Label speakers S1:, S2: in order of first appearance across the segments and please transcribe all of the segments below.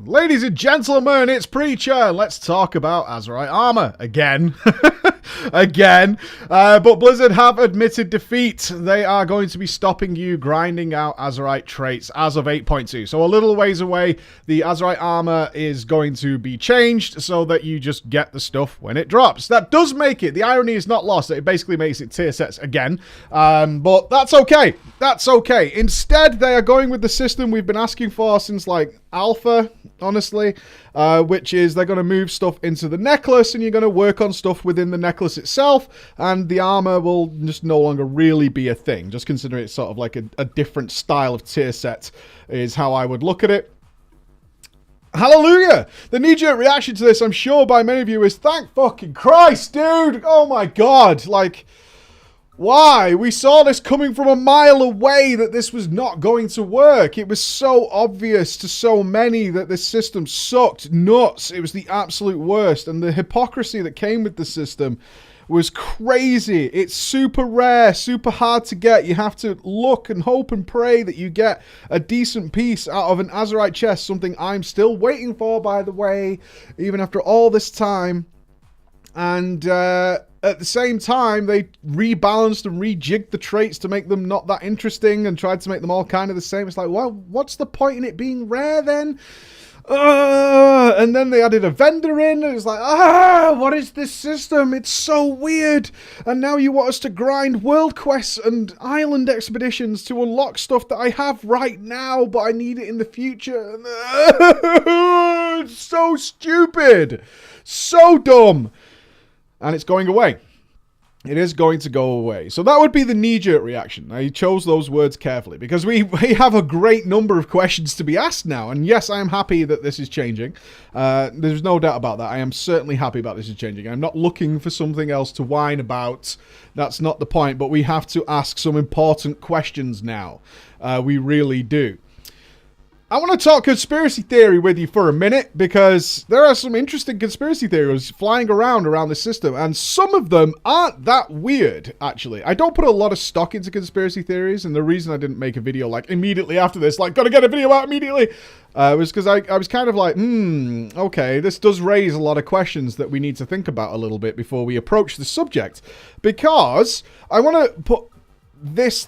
S1: Ladies and gentlemen, it's Preacher. Let's talk about Azerite armor again. Again. But Blizzard have admitted defeat. They are going to be stopping you grinding out Azerite traits as of 8.2. So a little ways away, the Azerite armor is going to be changed so that you just get the stuff when it drops. That does make it, the irony is not lost, it basically makes it tier sets again. But that's okay. That's okay. Instead, they are going with the system we've been asking for since like alpha, honestly, which is they're going to move stuff into the necklace and you're going to work on stuff within the necklace itself, and the armor will just no longer really be a thing. Just consider it sort of like a different style of tier set is how I would look at it. Hallelujah! The knee-jerk reaction to this, I'm sure by many of you, is thank fucking Christ, dude! Oh my god, like... Why? We saw this coming from a mile away that this was not going to work. It was so obvious to so many that this system sucked nuts. It was the absolute worst. And the hypocrisy that came with the system was crazy. It's super rare, super hard to get. You have to look and hope and pray that you get a decent piece out of an Azerite chest. Something I'm still waiting for, by the way, even after all this time. And at the same time, they rebalanced and rejigged the traits to make them not that interesting and tried to make them all kind of the same. It's like, well, what's the point in it being rare then? And then they added a vendor in, and it's like, what is this system? It's so weird. And now you want us to grind world quests and island expeditions to unlock stuff that I have right now, but I need it in the future. It's so stupid. So dumb. And it's going away. It is going to go away. So that would be the knee-jerk reaction. I chose those words carefully because we have a great number of questions to be asked now. And yes, I am happy that this is changing. There's no doubt about that. I am certainly happy about this is changing. I'm not looking for something else to whine about. That's not the point. But we have to ask some important questions now. We really do. I want to talk conspiracy theory with you for a minute because there are some interesting conspiracy theories flying around this system, and some of them aren't that weird, actually. I don't put a lot of stock into conspiracy theories, and the reason I didn't make a video like immediately after this, like gotta get a video out immediately, was because I was kind of like, okay, this does raise a lot of questions that we need to think about a little bit before we approach the subject, because I want to put this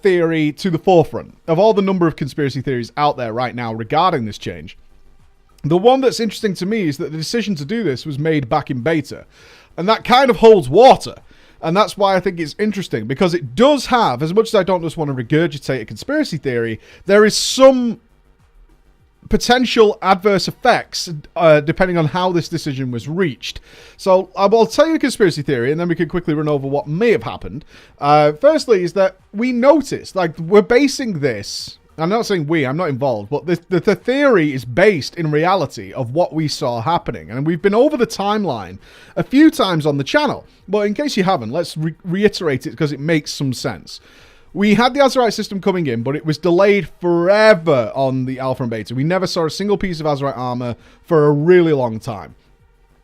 S1: theory to the forefront of all the number of conspiracy theories out there right now regarding this change. The one that's interesting to me is that the decision to do this was made back in beta, and that kind of holds water, and that's why I think it's interesting, because it does have, as much as I don't just want to regurgitate a conspiracy theory, there is some potential adverse effects depending on how this decision was reached. So I'll tell you the conspiracy theory and then we can quickly run over what may have happened. Firstly is that we noticed, like, we're basing this, I'm not saying I'm not involved, but the theory is based in reality of what we saw happening. And we've been over the timeline a few times on the channel, but in case you haven't, let's reiterate it because it makes some sense. We had the Azerite system coming in, but it was delayed forever on the alpha and beta. We never saw a single piece of Azerite armor for a really long time.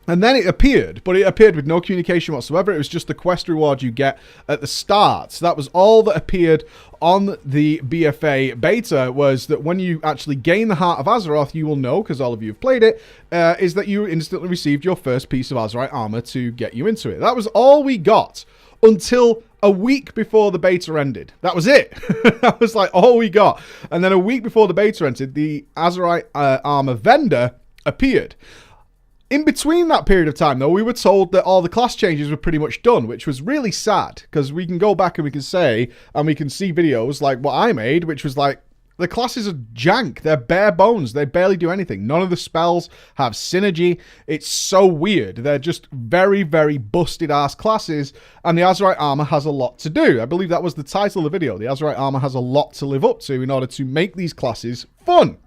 S1: And then it appeared, but it appeared with no communication whatsoever. It was just the quest reward you get at the start. So that was all that appeared on the BFA beta, was that when you actually gain the Heart of Azeroth, you will know, because all of you have played it, is that you instantly received your first piece of Azerite armor to get you into it. That was all we got until a week before the beta ended. That was it. That was like all we got. And then a week before the beta ended, the Azerite armor vendor appeared. In between that period of time, though, we were told that all the class changes were pretty much done, which was really sad, because we can go back and we can say, and we can see videos like what I made, which was like, the classes are jank. They're bare bones. They barely do anything. None of the spells have synergy. It's so weird. They're just very, very busted-ass classes, and the Azerite armor has a lot to do. I believe that was the title of the video. The Azerite armor has a lot to live up to in order to make these classes fun.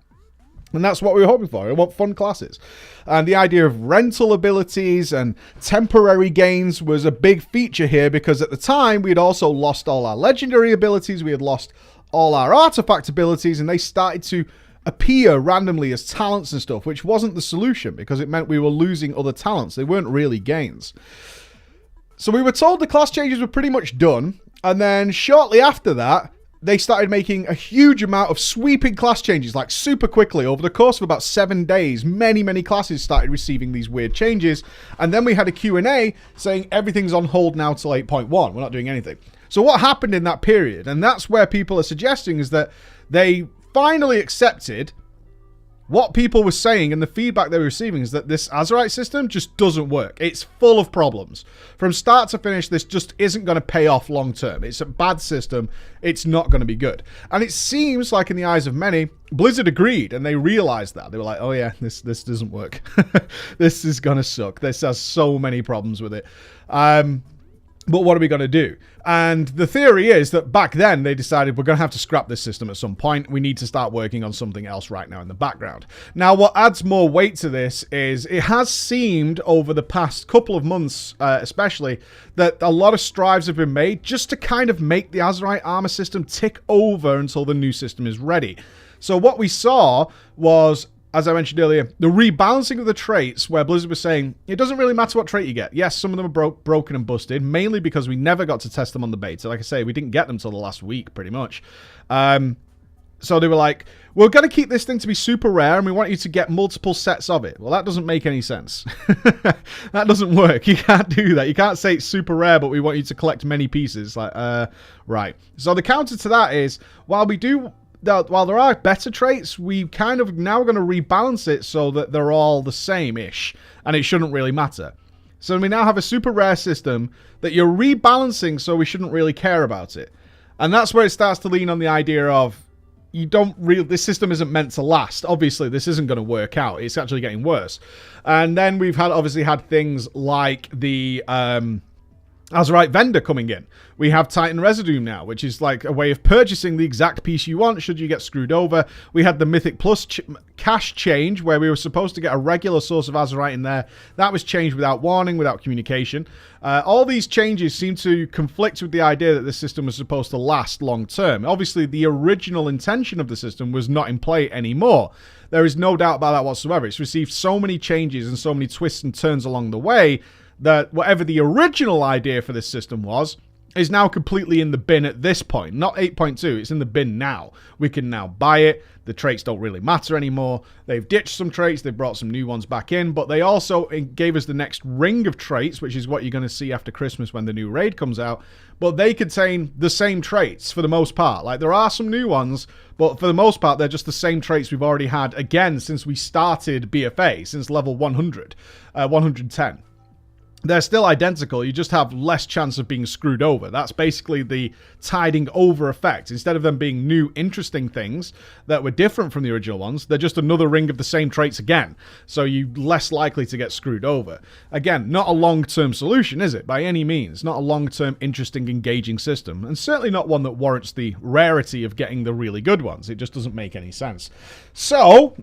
S1: And that's what we were hoping for. We want fun classes. And the idea of rental abilities and temporary gains was a big feature here, because at the time we had also lost all our legendary abilities. We had lost all our artifact abilities, and they started to appear randomly as talents and stuff, which wasn't the solution, because it meant we were losing other talents. They weren't really gains. So we were told the class changes were pretty much done, and then shortly after that, they started making a huge amount of sweeping class changes, like super quickly. Over the course of about 7 days, many classes started receiving these weird changes. And then we had a Q&A saying everything's on hold now till 8.1. We're not doing anything. So what happened in that period, and that's where people are suggesting, is that they finally accepted what people were saying, and the feedback they were receiving is that this Azerite system just doesn't work. It's full of problems. From start to finish, this just isn't going to pay off long term. It's a bad system. It's not going to be good. And it seems like in the eyes of many, Blizzard agreed, and they realized that. They were like, oh yeah, this doesn't work. This is going to suck. This has so many problems with it. But what are we going to do? And the theory is that back then they decided we're going to have to scrap this system at some point. We need to start working on something else right now in the background. Now, what adds more weight to this is it has seemed over the past couple of months, especially, that a lot of strives have been made just to kind of make the Azerite armor system tick over until the new system is ready. So what we saw was, as I mentioned earlier, the rebalancing of the traits, where Blizzard was saying, it doesn't really matter what trait you get. Yes, some of them are broken and busted, mainly because we never got to test them on the beta. Like I say, we didn't get them till the last week, pretty much. So they were like, we're going to keep this thing to be super rare, and we want you to get multiple sets of it. Well, that doesn't make any sense. That doesn't work. You can't do that. You can't say it's super rare, but we want you to collect many pieces. Like, right. So the counter to that is, while there are better traits, we kind of now going to rebalance it so that they're all the same-ish, and it shouldn't really matter. So we now have a super rare system that you're rebalancing, so we shouldn't really care about it. And that's where it starts to lean on the idea of, this system isn't meant to last. Obviously, this isn't going to work out. It's actually getting worse. And then we've obviously had things like the Azerite vendor coming in. We have Titan Residue now, which is like a way of purchasing the exact piece you want should you get screwed over. We had the Mythic Plus cache change, where we were supposed to get a regular source of Azerite in there. That was changed without warning, without communication. All these changes seem to conflict with the idea that this system was supposed to last long term. Obviously, the original intention of the system was not in play anymore. There is no doubt about that whatsoever. It's received so many changes and so many twists and turns along the way that whatever the original idea for this system was is now completely in the bin at this point. Not 8.2, it's in the bin now. We can now buy it. The traits don't really matter anymore. They've ditched some traits, they've brought some new ones back in, but they also gave us the next ring of traits, which is what you're going to see after Christmas when the new raid comes out. But they contain the same traits for the most part. Like, there are some new ones, but for the most part, they're just the same traits we've already had, again, since we started BFA, since level 110. They're still identical, you just have less chance of being screwed over. That's basically the tiding over effect. Instead of them being new, interesting things that were different from the original ones, they're just another ring of the same traits again. So you're less likely to get screwed over. Again, not a long-term solution, is it? By any means. Not a long-term, interesting, engaging system. And certainly not one that warrants the rarity of getting the really good ones. It just doesn't make any sense. So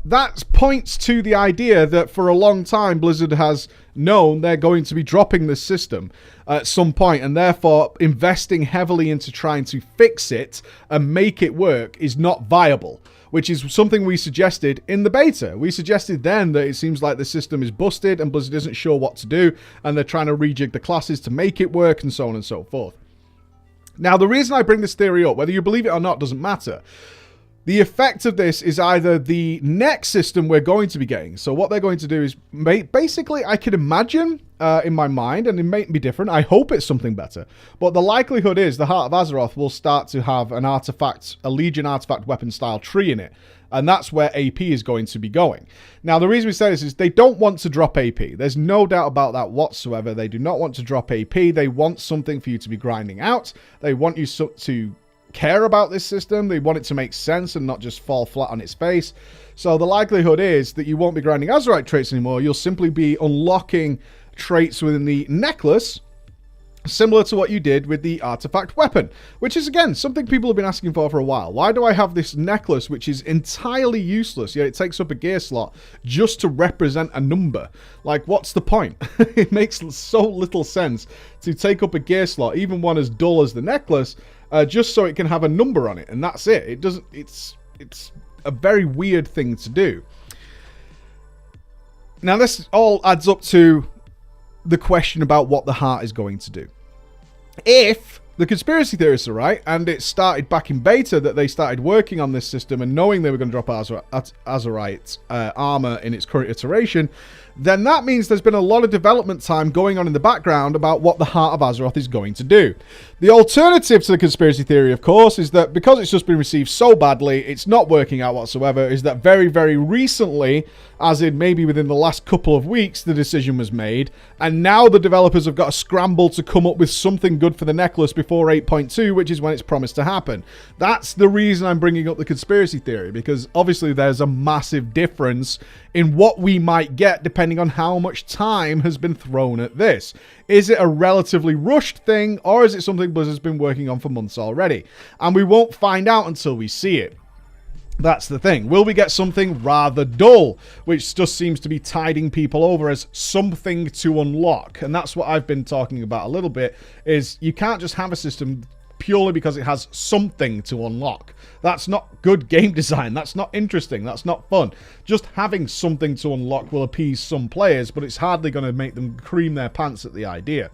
S1: that points to the idea that for a long time Blizzard has known they're going to be dropping this system at some point, and therefore investing heavily into trying to fix it and make it work is not viable, which is something we suggested in the beta. We suggested then that it seems like the system is busted and Blizzard isn't sure what to do, and they're trying to rejig the classes to make it work, and so on and so forth. Now, the reason I bring this theory up, whether you believe it or not, doesn't matter. The effect of this is either the next system we're going to be getting. So what they're going to do is, basically, I could imagine in my mind, and it may be different, I hope it's something better, but the likelihood is the Heart of Azeroth will start to have an artifact, a Legion artifact weapon style tree in it, and that's where AP is going to be going. Now, the reason we say this is they don't want to drop AP. There's no doubt about that whatsoever. They do not want to drop AP. They want something for you to be grinding out. They want you to care about this system. They want it to make sense and not just fall flat on its face. So the likelihood is that you won't be grinding Azerite traits anymore. You'll simply be unlocking traits within the necklace, similar to what you did with the artifact weapon, which is, again, something people have been asking for a while. Why do I have this necklace which is entirely useless, yet it takes up a gear slot just to represent a number? Like, what's the point? It makes so little sense to take up a gear slot, even one as dull as the necklace, just so it can have a number on it, and that's it. It doesn't. It's a very weird thing to do. Now, this all adds up to the question about what the heart is going to do. If the conspiracy theorists are right, and it started back in beta that they started working on this system and knowing they were going to drop Azerite armor in its current iteration, then that means there's been a lot of development time going on in the background about what the Heart of Azeroth is going to do. The alternative to the conspiracy theory, of course, is that because it's just been received so badly, it's not working out whatsoever, is that very, very recently, as in maybe within the last couple of weeks, the decision was made, and now the developers have got to scramble to come up with something good for the necklace before 8.2, which is when it's promised to happen. That's the reason I'm bringing up the conspiracy theory, because obviously there's a massive difference in what we might get depending on how much time has been thrown at this. Is it a relatively rushed thing, or is it something Blizzard's been working on for months already? And we won't find out until we see it. That's the thing. Will we get something rather dull, which just seems to be tiding people over as something to unlock? And that's what I've been talking about a little bit, is you can't just have a system purely because it has something to unlock. That's not good game design. That's not interesting. That's not fun. Just having something to unlock will appease some players, but it's hardly going to make them cream their pants at the idea.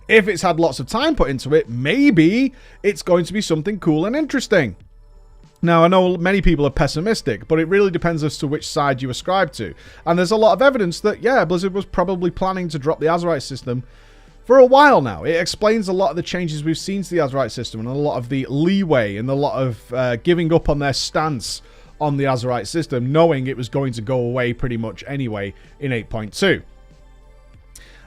S1: If it's had lots of time put into it, maybe it's going to be something cool and interesting. Now, I know many people are pessimistic, but it really depends as to which side you ascribe to. And there's a lot of evidence that, yeah, Blizzard was probably planning to drop the Azerite system for a while now. It explains a lot of the changes we've seen to the Azerite system and a lot of the leeway and a lot of giving up on their stance on the Azerite system, knowing it was going to go away pretty much anyway in 8.2.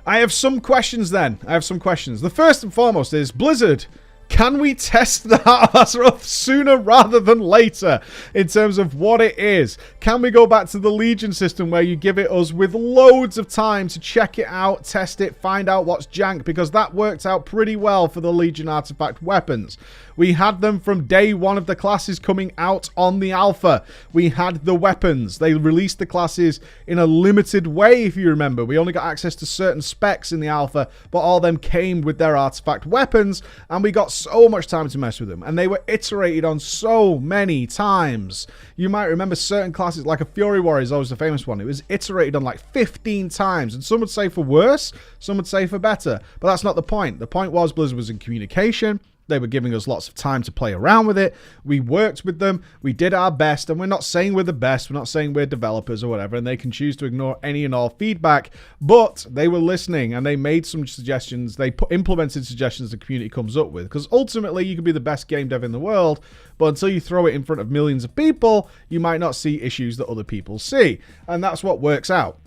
S1: I have some questions then. The first and foremost is, Blizzard, can we test the Heart of Azeroth sooner rather than later in terms of what it is? Can we go back to the Legion system where you give it us with loads of time to check it out, test it, find out what's jank? Because that worked out pretty well for the Legion artifact weapons. We had them from day one of the classes coming out on the alpha. We had the weapons. They released the classes in a limited way, if you remember. We only got access to certain specs in the alpha, but all of them came with their artifact weapons, and we got so much time to mess with them. And they were iterated on so many times. You might remember certain classes, like a Fury Warrior is always the famous one. It was iterated on like 15 times, and some would say for worse, some would say for better. But that's not the point. The point was Blizzard was in communication. They were giving us lots of time to play around with it. We worked with them. We did our best. And we're not saying we're the best. We're not saying we're developers or whatever. And they can choose to ignore any and all feedback. But they were listening and they made some suggestions. They implemented suggestions the community comes up with. Because ultimately, you can be the best game dev in the world. But until you throw it in front of millions of people, you might not see issues that other people see. And that's what works out.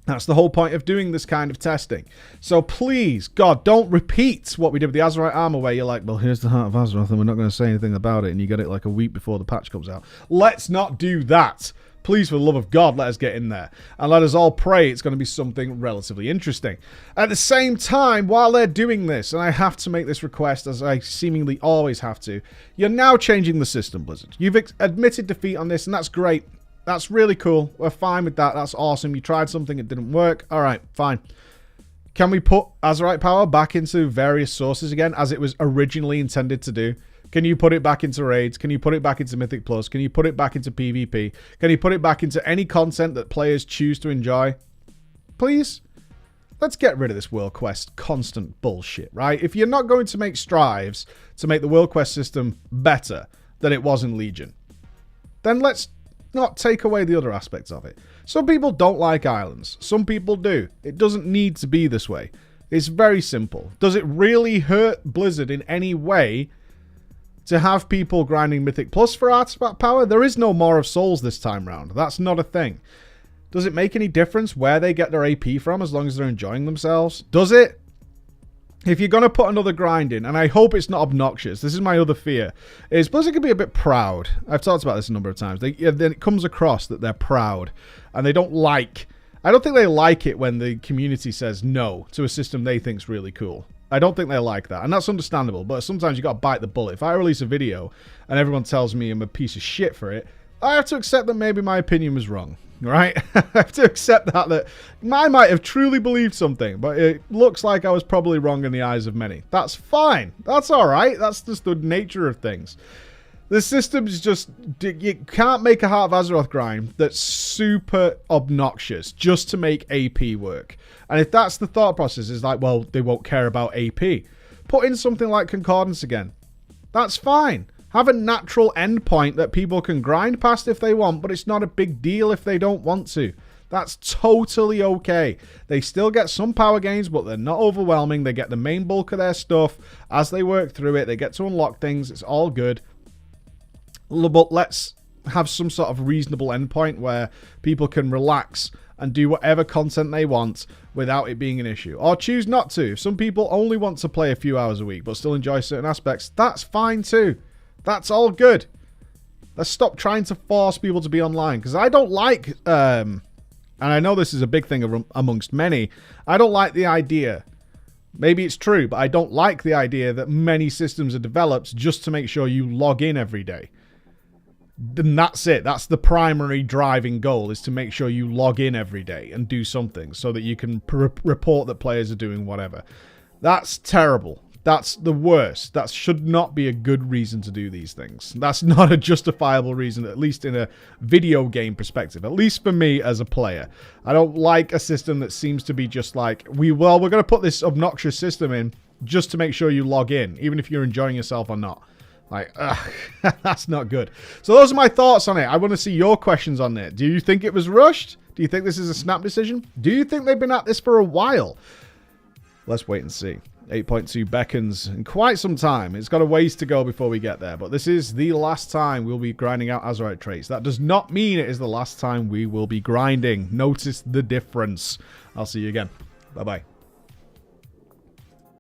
S1: That's the whole point of doing this kind of testing. So please, God, don't repeat what we did with the Azerite armor where you're like, well, here's the Heart of Azeroth and we're not going to say anything about it, and you get it like a week before the patch comes out. Let's not do that. Please, for the love of God, let us get in there. And let us all pray it's going to be something relatively interesting. At the same time, while they're doing this, and I have to make this request, as I seemingly always have to, you're now changing the system, Blizzard. You've admitted defeat on this, and that's great. That's really cool. We're fine with that. That's awesome. You tried something, it didn't work. All right, fine. Can we put Azerite power back into various sources again, as it was originally intended to do? Can you put it back into raids? Can you put it back into Mythic Plus? Can you put it back into PvP? Can you put it back into any content that players choose to enjoy? Please? Let's get rid of this World Quest constant bullshit, right? If you're not going to make strives to make the World Quest system better than it was in Legion, then let's not take away the other aspects of it. Some people don't like islands. Some people do. It doesn't need to be this way. It's very simple. Does it really hurt Blizzard in any way to have people grinding Mythic Plus for artifact power? There is no Maw of Souls this time round. That's not a thing. Does it make any difference where they get their AP from as long as they're enjoying themselves? Does it? If you're going to put another grind in, and I hope it's not obnoxious, this is my other fear, is Blizzard can be a bit proud. I've talked about this a number of times. Then it comes across that they're proud, and they don't like... I don't think they like it when the community says no to a system they think's really cool. I don't think they like that, and that's understandable, but sometimes you got to bite the bullet. If I release a video, and everyone tells me I'm a piece of shit for it, I have to accept that maybe my opinion was wrong. Right? I have to accept that I might have truly believed something, but it looks like I was probably wrong in the eyes of many. That's fine. That's all right. That's just the nature of things. The system's just... You can't make a Heart of Azeroth grind that's super obnoxious just to make AP work. And if that's the thought process, is like, well, they won't care about AP. put in something like Concordance again. That's fine. Have a natural endpoint that people can grind past if they want, but it's not a big deal if they don't want to. That's totally okay. They still get some power gains, but they're not overwhelming. They get the main bulk of their stuff as they work through it. They get to unlock things. It's all good. But let's have some sort of reasonable endpoint where people can relax and do whatever content they want without it being an issue. Or choose not to. If some people only want to play a few hours a week but still enjoy certain aspects, that's fine too. That's all good. Let's stop trying to force people to be online. Because I don't like, and I know this is a big thing amongst many, I don't like the idea, maybe it's true, but I don't like the idea that many systems are developed just to make sure you log in every day. And that's it. That's the primary driving goal, is to make sure you log in every day and do something so that you can report that players are doing whatever. That's terrible. That's the worst. That should not be a good reason to do these things. That's not a justifiable reason, at least in a video game perspective. At least for me as a player. I don't like a system that seems to be just like, we're going to put this obnoxious system in just to make sure you log in, even if you're enjoying yourself or not. Like, that's not good. So those are my thoughts on it. I want to see your questions on it. Do you think it was rushed? Do you think this is a snap decision? Do you think they've been at this for a while? Let's wait and see. 8.2 beckons in quite some time. It's got a ways to go before we get there, but this is the last time we'll be grinding out Azerite traits. That does not mean it is the last time we will be grinding. Notice the difference. I'll see you again. Bye-bye.